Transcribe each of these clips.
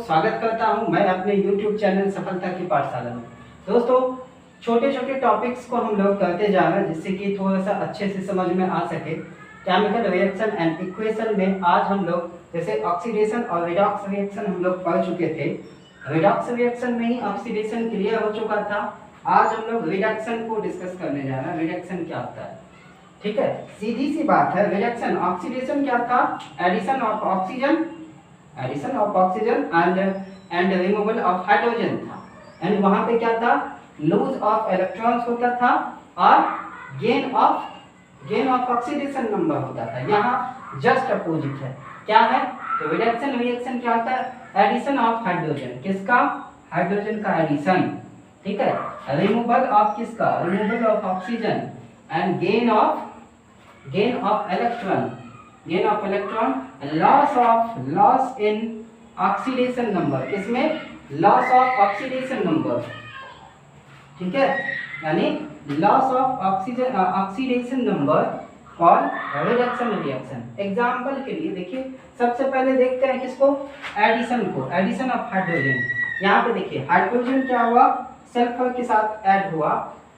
स्वागत करता हूं मैं अपने YouTube चैनल सफलता की पाठशाला में। दोस्तों, छोटे छोटे टॉपिक्स को हम लोग करते जा रहे हैं जिससे कि थोड़ा सा अच्छे से समझ में आ सके। केमिकल रिएक्शन एंड इक्वेशन में आज हम लोग जैसे ऑक्सीडेशन और रिडॉक्स रिएक्शन हम लोग पढ़ चुके थे। रिडॉक्स रिएक्शन में ही ऑक्सीडेशन क्लियर हो चुका था। आज हम लोग रिडक्शन को डिस्कस करने जा रहे हैं। रिडक्शन क्या होता है, ठीक है, सीधी सी बात है। रिडक्शन, ऑक्सीडेशन क्या था? Addition of oxygen and removal of hydrogen था। एंड वहां पे क्या था? लूज ऑफ इलेक्ट्रॉन्स होता था और गेन ऑफ ऑक्सीडेशन नंबर होता था। यहाँ जस्ट अपोजिट है। क्या है? तो रिडक्शन रिएक्शन क्या होता है? Addition of hydrogen. किसका? हाइड्रोजन का एडिशन, ठीक है। रिमूवल ऑफ किसका? Removal of oxygen and gain of electron, loss in oxidation number. इसमें लॉस ऑफ ऑक्सीडेशन नंबर, ठीक है, यानी loss of oxidation number for reduction reaction. Example के लिए देखिए, सबसे पहले देखते हैं किसको? एडिशन को। Addition of hydrogen. यहाँ पे देखिए, हाइड्रोजन क्या हुआ? सल्फर के साथ ऐड हुआ,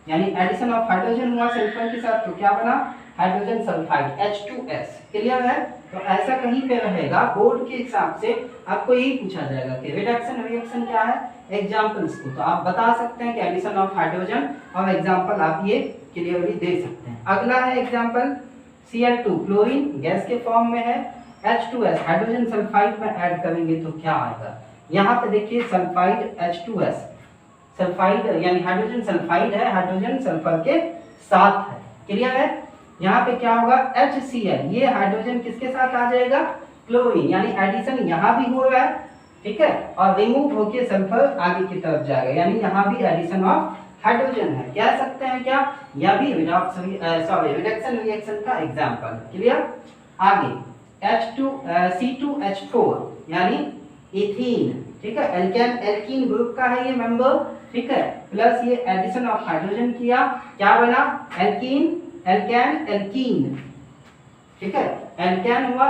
यानी एडिशन ऑफ हाइड्रोजन हुआ सल्फर के साथ, तो क्या बना? Hydrogen sulphide H2S। क्लियर है? तो ऐसा कहीं पे रहेगा, बोर्ड के हिसाब से आपको यही पूछा जाएगा कि रिडक्शन रिएक्शन क्या है, एग्जांपल्स को। तो आप बता सकते हैं कि एडिशन ऑफ हाइड्रोजन, और एग्जांपल आप ये क्लियरली दे सकते हैं। अगला है एग्जांपल Cl2, क्लोरीन गैस के फॉर्म में है। H2S हाइड्रोजन सल्फाइड में ऐड करेंगे तो क्या आएगा? यहाँ पे देखिए, सल्फाइड H2S, सल्फाइड यानी हाइड्रोजन सल्फाइड है, हाइड्रोजन सल्फर के साथ है। क्लियर है? यहाँ पे क्या होगा? HCl, ये हाइड्रोजन किसके साथ आ जाएगा? क्लोरीन, यानी एडिशन यहाँ भी हो रहा है, ठीक है, और रिमूव होके सल्फर आगे की तरफ जाएगा, यानी यहाँ भी एडिशन ऑफ हाइड्रोजन है। कह सकते हैं क्या? यह भी रिडक्शन रिएक्शन का एग्जांपल। क्लियर? आगे C2H4 यानी इथीन, ठीक है, एल्कीन ग्रुप का है ये मेंबर, ठीक है, प्लस ये एडिशन ऑफ हाइड्रोजन किया, क्या बना? एल्कीन, ठीक है, एल्केन हुआ।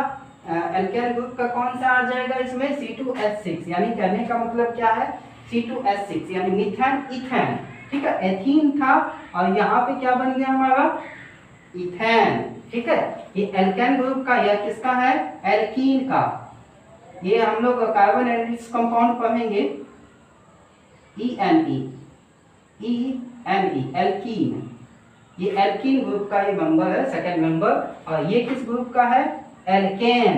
एल्केन ग्रुप का कौन सा आ जाएगा इसमें? C2H6, यानी कहने का मतलब क्या है? C2H6 यानी मीथेन, इथेन, ठीक है, एथीन था और यहाँ पे क्या बन गया हमारा? इथेन, ठीक है। ये एल्केन ग्रुप का, यह किसका है? एल्कीन का। ये हम लोग कार्बन एनालिसिस कंपाउंड पढ़ेंगे, ENE, एल्कीन। ये एल्कीन ग्रुप का ये मेंबर है, सेकंड मेंबर। और ये किस ग्रुप का है? एल्केन,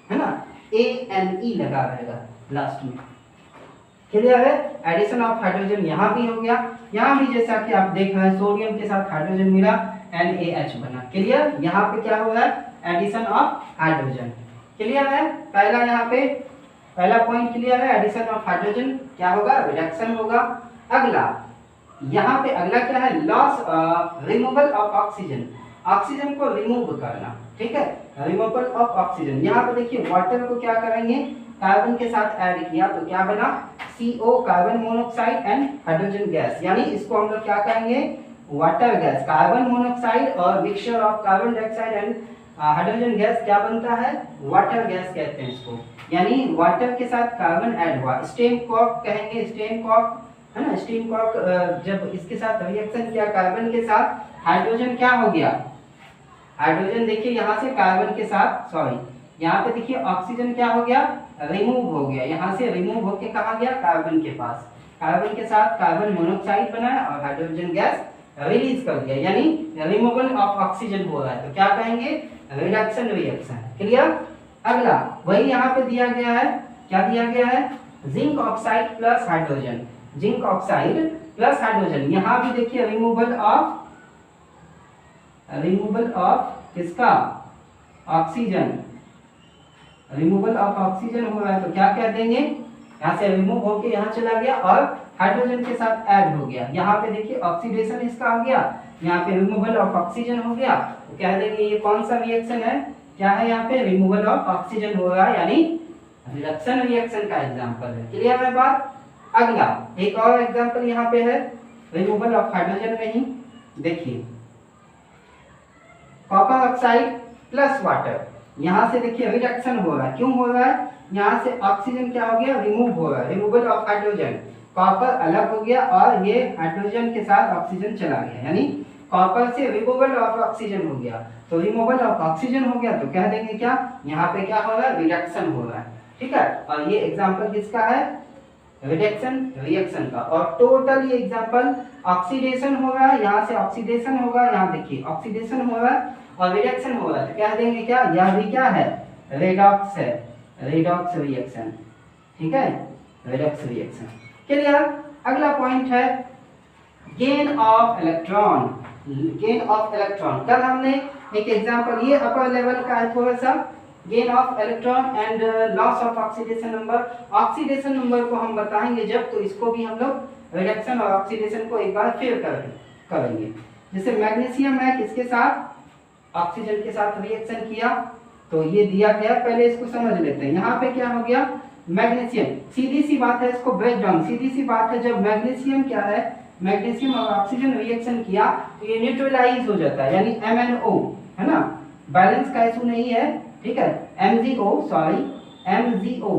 है ना, ANE लगा रहेगा लास्ट में। क्लियर है? एडिशन ऑफ हाइड्रोजन यहाँ भी हो गया। यहाँ भी जैसा कि आप देख रहे हैं, सोडियम के साथ हाइड्रोजन मिला, NaH बना। क्लियर? यहाँ पे क्या हो रहा है? Addition of hydrogen. क्लियर है? पहला यहाँ पे पहला पॉइंट क्लियर है। एडिशन ऑफ हाइड्रोजन क्या होगा? रिडक्शन होगा। अगला यहाँ पे अगला क्या है? Loss, removal of oxygen, oxygen को रिमूव करना, ठीक है, रिमूवल ऑफ ऑक्सीजन। यहाँ पे देखिए, वाटर को क्या करेंगे? कार्बन के साथ ऐड किया तो क्या बना? CO, carbon monoxide and hydrogen gas, यानी इसको हम लोग क्या कहेंगे? Water gas. कार्बन मोनोऑक्साइड और mixture of carbon dioxide and hydrogen gas क्या बनता है? वाटर गैस कहते हैं इसको, यानी वाटर के साथ कार्बन ऐड हुआ। स्टेम कॉक कहेंगे, स्टेम कॉक, है ना, स्टीम कॉक। जब इसके साथ रिएक्शन किया कार्बन के साथ, हाइड्रोजन क्या हो गया? हाइड्रोजन देखिए यहाँ से कार्बन के साथ, यहाँ पे देखिए ऑक्सीजन क्या हो गया? रिमूव हो गया। यहाँ से रिमूव होके कहाँ गया? कार्बन के पास। कार्बन के साथ कार्बन मोनोऑक्साइड बनाया और हाइड्रोजन गैस रिलीज कर दिया, यानी रिमूवल ऑफ ऑक्सीजन हो रहा है, तो क्या कहेंगे? Reduction reaction. क्लियर? अगला वही यहाँ पे दिया गया है, क्या दिया गया है? Zinc oxide plus hydrogen, zinc oxide plus hydrogen. यहाँ भी देखिए रिमूवल ऑफ किसका? ऑक्सीजन, रिमूवल ऑफ ऑक्सीजन हो रहा है, तो क्या कह देंगे? यहाँ से रिमूव होके यहाँ चला गया और हाइड्रोजन के साथ ऐड हो गया। यहाँ पे देखिए ऑक्सीडेशन इसका हो गया, यहाँ पे रिमूवल ऑफ ऑक्सीजन हो गया, तो कह देंगे ये कौन सा रिएक्शन है? क्या है? यहाँ पे रिमूवल ऑफ ऑक्सीजन हो रहा है, यानी रिडक्शन रिएक्शन का एग्जाम्पल है। क्लियर है बात? अगला एक और एग्जांपल यहाँ पे है रिमूवल ऑफ हाइड्रोजन में ही। देखिए, कॉपर ऑक्साइड प्लस वाटर, यहाँ से देखिए रिडक्शन हो रहा है, क्यों हो रहा है, यहाँ से ऑक्सीजन क्या हो गया, रिमूव हो रहा है, रिमूवल ऑफ हाइड्रोजन, कॉपर अलग हो गया और ये हाइड्रोजन के साथ ऑक्सीजन चला गया, यानी कॉपर से रिमूवल ऑफ ऑक्सीजन हो गया। तो रिमूवल ऑफ ऑक्सीजन हो गया तो कह देंगे क्या, यहाँ पे क्या हो रहा है, रिडक्शन हो रहा है, ठीक है। और ये एग्जांपल किसका है, रिडक्शन रिएक्शन का। और टोटल ये एग्जांपल ऑक्सीडेशन हो रहा है, यहाँ से ऑक्सीडेशन होगा, यहाँ देखिए ऑक्सीडेशन हो रहा है और रिडक्शन हो रहा है, तो कह देंगे क्या, यह भी क्या है, रेडॉक्स है, रेडॉक्स रिएक्शन, ठीक है, रेडॉक्स रिएक्शन। क्लियर। अगला पॉइंट है gain of electron, gain of electron. कल हमने एक एग्जांपल, ये अपर लेवल का है थोड़ा सा, gain of electron and loss of oxidation number. Oxidation number को हम बताएंगे जब, तो इसको भी हम लोग रिडक्शन और ऑक्सीडेशन को एक बार फिर करेंगे। जैसे मैग्नीशियम है, किसके साथ, ऑक्सीजन के साथ रिएक्शन किया, तो ये दिया गया, पहले इसको समझ लेते हैं। यहाँ पे क्या हो गया, मैग्नीशियम, सीधी सी बात है, इसको ब्रेक डाउन, सीधी सी बात है, जब मैग्नीशियम क्या है, मैग्नीशियम और ऑक्सीजन रिएक्शन किया तो ये न्यूट्रलाइज हो जाता है, यानी MnO, है ना, बैलेंस का इशू नहीं है, ठीक है, MgO,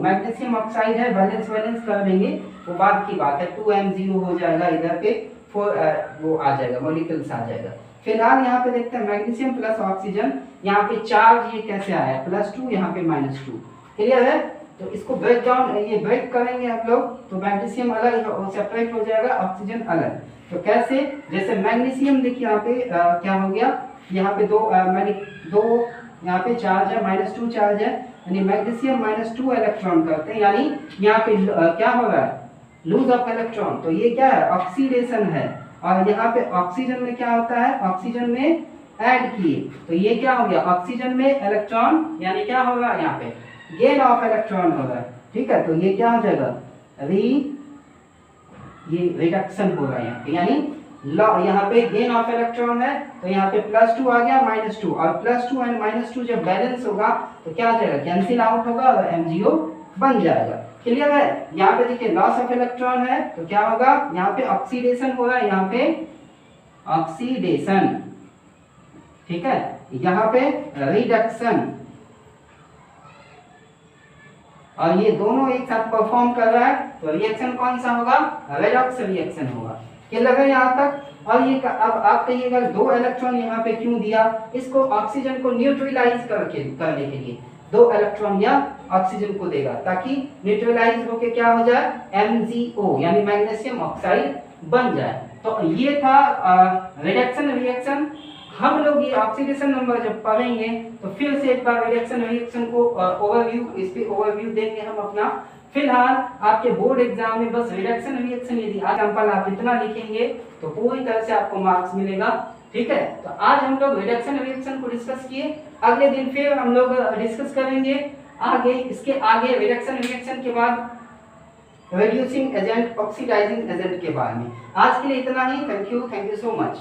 मैग्नीशियम ऑक्साइड है, बैलेंस कर देंगे, वो बात की बात है, 2MgO हो जाएगा, इधर पे 4 वो आ जाएगा, मॉलिक्यूल्स आ जाएगा। फिलहाल यहाँ पे देखते हैं मैग्नीशियम प्लस ऑक्सीजन, यहाँ पे चार्ज ये कैसे आया, +2, यहाँ पे -2, क्लियर है। तो इसको ब्रेक डाउन, ये ब्रेक करेंगे हम लोग, तो मैग्नीशियम अलग सेपरेट हो जाएगा, ऑक्सीजन अलग। तो कैसे, जैसे मैग्नीशियम देखिए यहाँ पे क्या हो गया, यहाँ पे दो यहाँ पे चार्ज है, -2 चार्ज है, यानी मैग्नीशियम -2 इलेक्ट्रॉन करते हैं, यानी यहाँ पे क्या हो रहा है, लूज ऑफ इलेक्ट्रॉन, तो ये क्या है, ऑक्सीडेशन है। और यहाँ पे ऑक्सीजन में क्या होता है, ऑक्सीजन में ऐड किए, तो ये क्या हो गया, ऑक्सीजन में इलेक्ट्रॉन, यानी क्या होगा, यहाँ पे गेन ऑफ इलेक्ट्रॉन होगा, ठीक है। तो ये क्या हो जाएगा, ये रिडक्शन होगा यहाँ पे, यानी यहाँ पे गेन ऑफ इलेक्ट्रॉन है, तो यहाँ पे +2 आ गया, -2, और +2 एंड -2 जब बैलेंस होगा तो क्या हो जाएगा, कैंसिल आउट होगा और MgO बन जाएगा, क्लियर है। यहाँ पे देखिए लॉस ऑफ इलेक्ट्रॉन है, तो क्या होगा, यहाँ पे ऑक्सीडेशन हो रहा है, यहाँ पे ऑक्सीडेशन, ठीक है, यहाँ पे रिडक्शन, और ये दोनों एक साथ परफॉर्म कर रहा है, तो रिएक्शन कौन सा होगा, रेडॉक्स रिएक्शन होगा। क्या लगा यहाँ तक। और ये अब आप कहिएगा 2 इलेक्ट्रॉन यहाँ पे क्यों दिया, इसको ऑक्सीजन को न्यूट्रलाइज करने के लिए 2 इलेक्ट्रॉन या ऑक्सीजन को देगा, ताकि न्यूट्रलाइज होके क्या हो जाए, MgO, यानी मैग्नीशियम ऑक्साइड बन जाए। तो ये था रिडक्शन रिएक्शन। हम लोग ये ऑक्सीडेशन नंबर जब पढ़ेंगे तो फिर से एक बार रिडक्शन रिएक्शन को ओवरव्यू, इस पे ओवरव्यू देंगे हम अपना। फिलहाल आपके बोर्ड एग्जाम में बस रिडक्शन रिएक्शन यदि एग्जांपल आप इतना लिखेंगे तो पूरी तरह से आपको मार्क्स मिलेगा, ठीक है। तो आज हम लोग रिडक्शन रिएक्शन को डिस्कस किए, अगले दिन फिर हम लोग डिस्कस करेंगे आगे, इसके आगे रिडक्शन रिएक्शन के बाद रिड्यूसिंग एजेंट, ऑक्सीडाइजिंग एजेंट के बारे में। आज के लिए इतना ही, थैंक यू सो मच।